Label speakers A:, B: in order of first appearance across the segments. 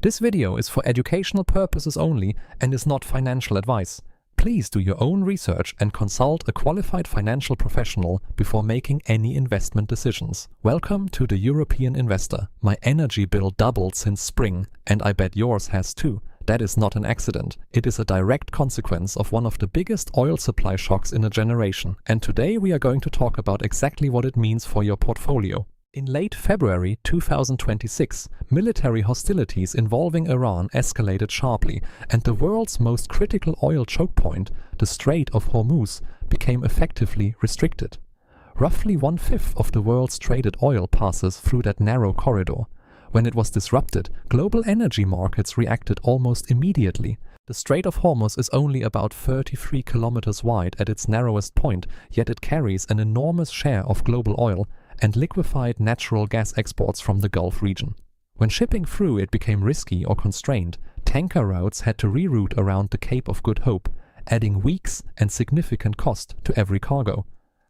A: This video is for educational purposes only and is not financial advice. Please do your own research and consult a qualified financial professional before making any investment decisions. Welcome to the European Investor. My energy bill doubled since spring, and I bet yours has too. That is not an accident. It is a direct consequence of one of the biggest oil supply shocks in a generation. And today we are going to talk about exactly what it means for your portfolio. In late February 2026, military hostilities involving Iran escalated sharply, and the world's most critical oil choke point, the Strait of Hormuz, became effectively restricted. Roughly one-fifth of the world's traded oil passes through that narrow corridor. When it was disrupted, global energy markets reacted almost immediately. The Strait of Hormuz is only about 33 kilometers wide at its narrowest point, yet it carries an enormous share of global oil and liquefied natural gas exports from the Gulf region. When shipping through it became risky or constrained, tanker routes had to reroute around the Cape of Good Hope, adding weeks and significant cost to every cargo.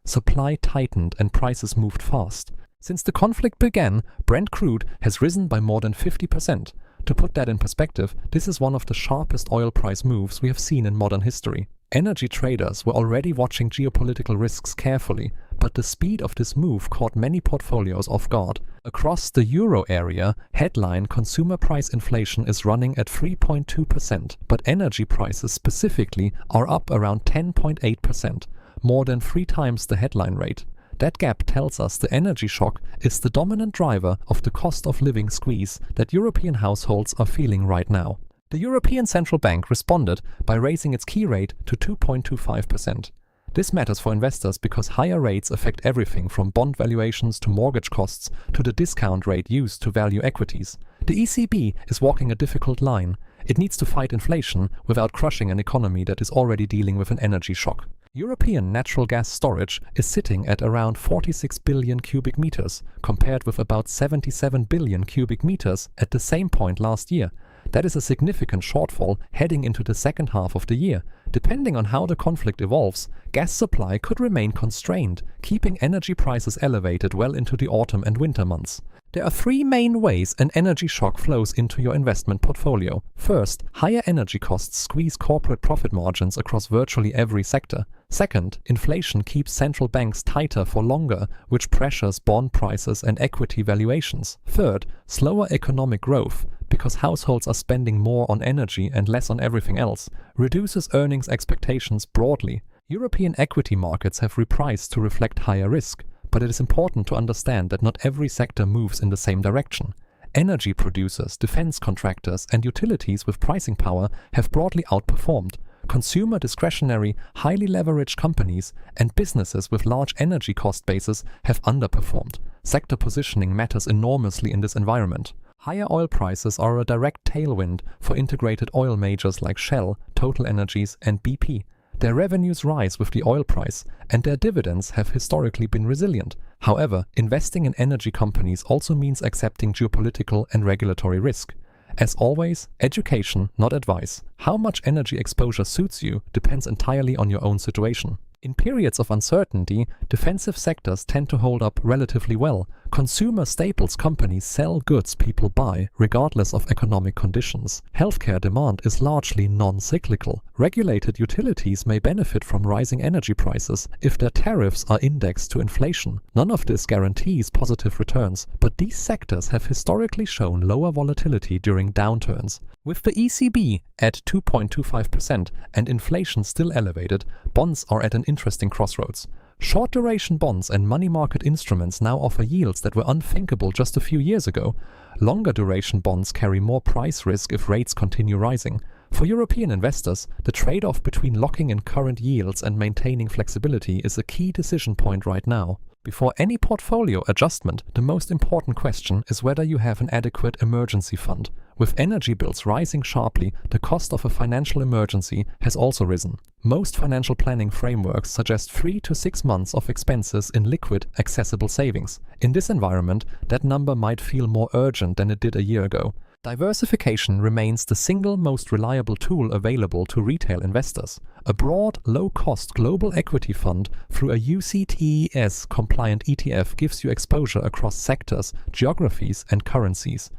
A: Supply tightened and prices moved fast. Since the conflict began, Brent crude has risen by more than 50%. To put that in perspective, this is one of the sharpest oil price moves we have seen in modern history. Energy traders were already watching geopolitical risks carefully, but the speed of this move caught many portfolios off guard. Across the euro area, headline consumer price inflation is running at 3.2%, but energy prices specifically are up around 10.8%, more than 3 times the headline rate. That gap tells us the energy shock is the dominant driver of the cost of living squeeze that European households are feeling right now. The European Central Bank responded by raising its key rate to 2.25%. This matters for investors because higher rates affect everything from bond valuations to mortgage costs to the discount rate used to value equities. The ECB is walking a difficult line. It needs to fight inflation without crushing an economy that is already dealing with an energy shock. European natural gas storage is sitting at around 46 billion cubic meters, compared with about 77 billion cubic meters at the same point last year. That is a significant shortfall heading into the second half of the year. Depending on how the conflict evolves, gas supply could remain constrained, keeping energy prices elevated well into the autumn and winter months. There are 3 main ways an energy shock flows into your investment portfolio. First, higher energy costs squeeze corporate profit margins across virtually every sector. Second, inflation keeps central banks tighter for longer, which pressures bond prices and equity valuations. Third, slower economic growth, because households are spending more on energy and less on everything else, reduces earnings expectations broadly. European equity markets have repriced to reflect higher risk. But it is important to understand that not every sector moves in the same direction. Energy producers, defense contractors, and utilities with pricing power have broadly outperformed. Consumer discretionary, highly leveraged companies and businesses with large energy cost bases have underperformed. Sector positioning matters enormously in this environment. Higher oil prices are a direct tailwind for integrated oil majors like Shell, TotalEnergies, and BP. Their revenues rise with the oil price, and their dividends have historically been resilient. However, investing in energy companies also means accepting geopolitical and regulatory risk. As always, education, not advice. How much energy exposure suits you depends entirely on your own situation. In periods of uncertainty, defensive sectors tend to hold up relatively well. Consumer staples companies sell goods people buy, regardless of economic conditions. Healthcare demand is largely non-cyclical. Regulated utilities may benefit from rising energy prices if their tariffs are indexed to inflation. None of this guarantees positive returns, but these sectors have historically shown lower volatility during downturns. With the ECB at 2.25% and inflation still elevated, bonds are at an interesting crossroads. Short-duration bonds and money market instruments now offer yields that were unthinkable just a few years ago. Longer-duration bonds carry more price risk if rates continue rising. For European investors, the trade-off between locking in current yields and maintaining flexibility is a key decision point right now. Before any portfolio adjustment, the most important question is whether you have an adequate emergency fund. With energy bills rising sharply, the cost of a financial emergency has also risen. Most financial planning frameworks suggest 3 to 6 months of expenses in liquid, accessible savings. In this environment, that number might feel more urgent than it did a year ago. Diversification remains the single most reliable tool available to retail investors. A broad, low-cost global equity fund through a UCITS-compliant ETF gives you exposure across sectors, geographies, and currencies.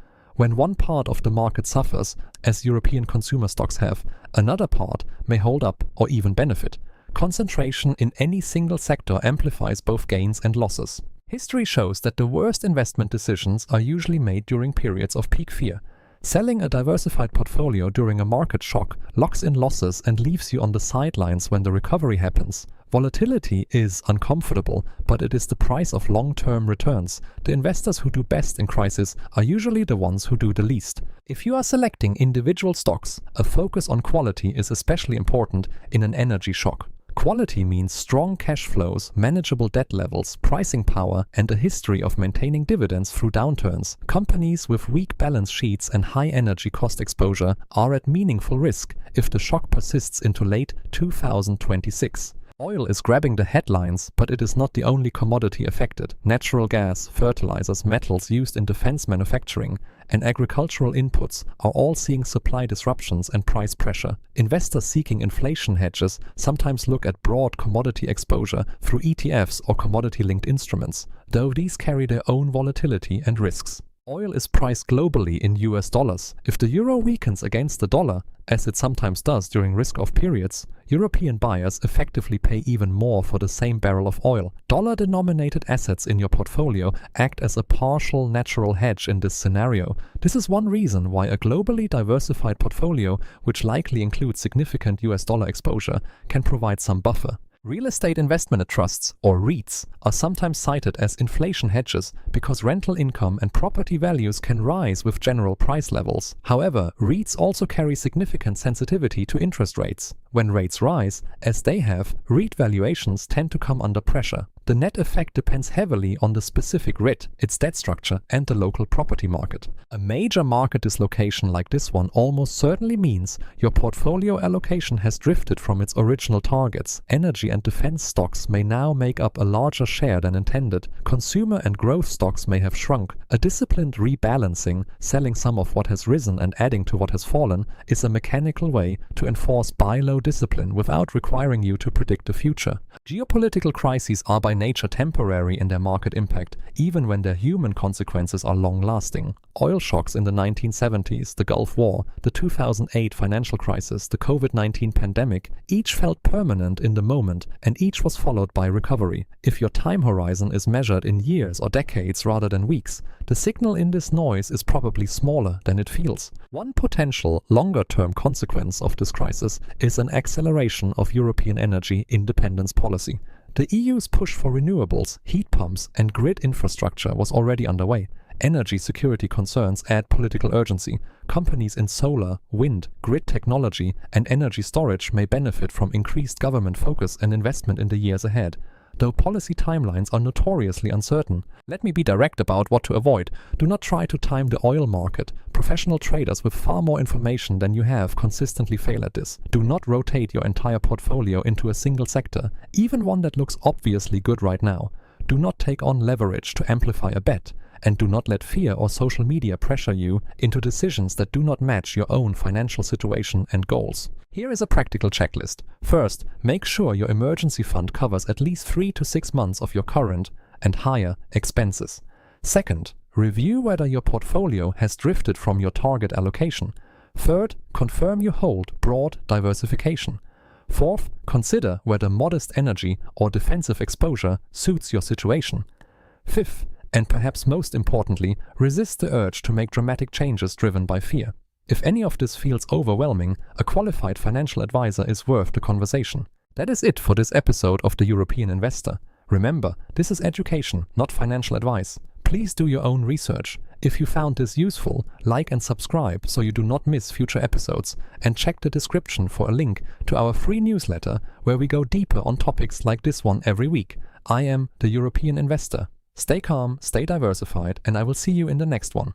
A: When one part of the market suffers, as European consumer stocks have, another part may hold up or even benefit. Concentration in any single sector amplifies both gains and losses. History shows that the worst investment decisions are usually made during periods of peak fear. Selling a diversified portfolio during a market shock locks in losses and leaves you on the sidelines when the recovery happens. Volatility is uncomfortable, but it is the price of long-term returns. The investors who do best in crisis are usually the ones who do the least. If you are selecting individual stocks, a focus on quality is especially important in an energy shock. Quality means strong cash flows, manageable debt levels, pricing power, and a history of maintaining dividends through downturns. Companies with weak balance sheets and high energy cost exposure are at meaningful risk if the shock persists into late 2026. Oil is grabbing the headlines, but it is not the only commodity affected. Natural gas, fertilizers, metals used in defense manufacturing, and agricultural inputs are all seeing supply disruptions and price pressure. Investors seeking inflation hedges sometimes look at broad commodity exposure through ETFs or commodity-linked instruments, though these carry their own volatility and risks. Oil is priced globally in US dollars. If the euro weakens against the dollar, as it sometimes does during risk-off periods, European buyers effectively pay even more for the same barrel of oil. Dollar-denominated assets in your portfolio act as a partial natural hedge in this scenario. This is one reason why a globally diversified portfolio, which likely includes significant US dollar exposure, can provide some buffer. Real estate investment trusts, or REITs, are sometimes cited as inflation hedges because rental income and property values can rise with general price levels. However, REITs also carry significant sensitivity to interest rates. When rates rise, as they have, REIT valuations tend to come under pressure. The net effect depends heavily on the specific REIT, its debt structure, and the local property market. A major market dislocation like this one almost certainly means your portfolio allocation has drifted from its original targets. Energy and defense stocks may now make up a larger share than intended. Consumer and growth stocks may have shrunk. A disciplined rebalancing, selling some of what has risen and adding to what has fallen, is a mechanical way to enforce buy low discipline without requiring you to predict the future. Geopolitical crises are by nature temporary in their market impact, even when their human consequences are long-lasting. Oil shocks in the 1970s, the Gulf War, the 2008 financial crisis, the COVID-19 pandemic, each felt permanent in the moment, and each was followed by recovery. If your time horizon is measured in years or decades rather than weeks, the signal in this noise is probably smaller than it feels. One potential longer-term consequence of this crisis is an acceleration of European energy independence policy. The EU's push for renewables, heat pumps, and grid infrastructure was already underway. Energy security concerns add political urgency. Companies in solar, wind, grid technology, and energy storage may benefit from increased government focus and investment in the years ahead. Though policy timelines are notoriously uncertain, let me be direct about what to avoid. Do not try to time the oil market. Professional traders with far more information than you have consistently fail at this. Do not rotate your entire portfolio into a single sector, even one that looks obviously good right now. Do not take on leverage to amplify a bet. And do not let fear or social media pressure you into decisions that do not match your own financial situation and goals. Here is a practical checklist. First, make sure your emergency fund covers at least 3 to 6 months of your current and higher expenses. Second, review whether your portfolio has drifted from your target allocation. Third, confirm you hold broad diversification. Fourth, consider whether modest energy or defensive exposure suits your situation. Fifth, and perhaps most importantly, resist the urge to make dramatic changes driven by fear. If any of this feels overwhelming, a qualified financial advisor is worth the conversation. That is it for this episode of The European Investor. Remember, this is education, not financial advice. Please do your own research. If you found this useful, like and subscribe so you do not miss future episodes, and check the description for a link to our free newsletter where we go deeper on topics like this one every week. I am The European Investor. Stay calm, stay diversified, and I will see you in the next one.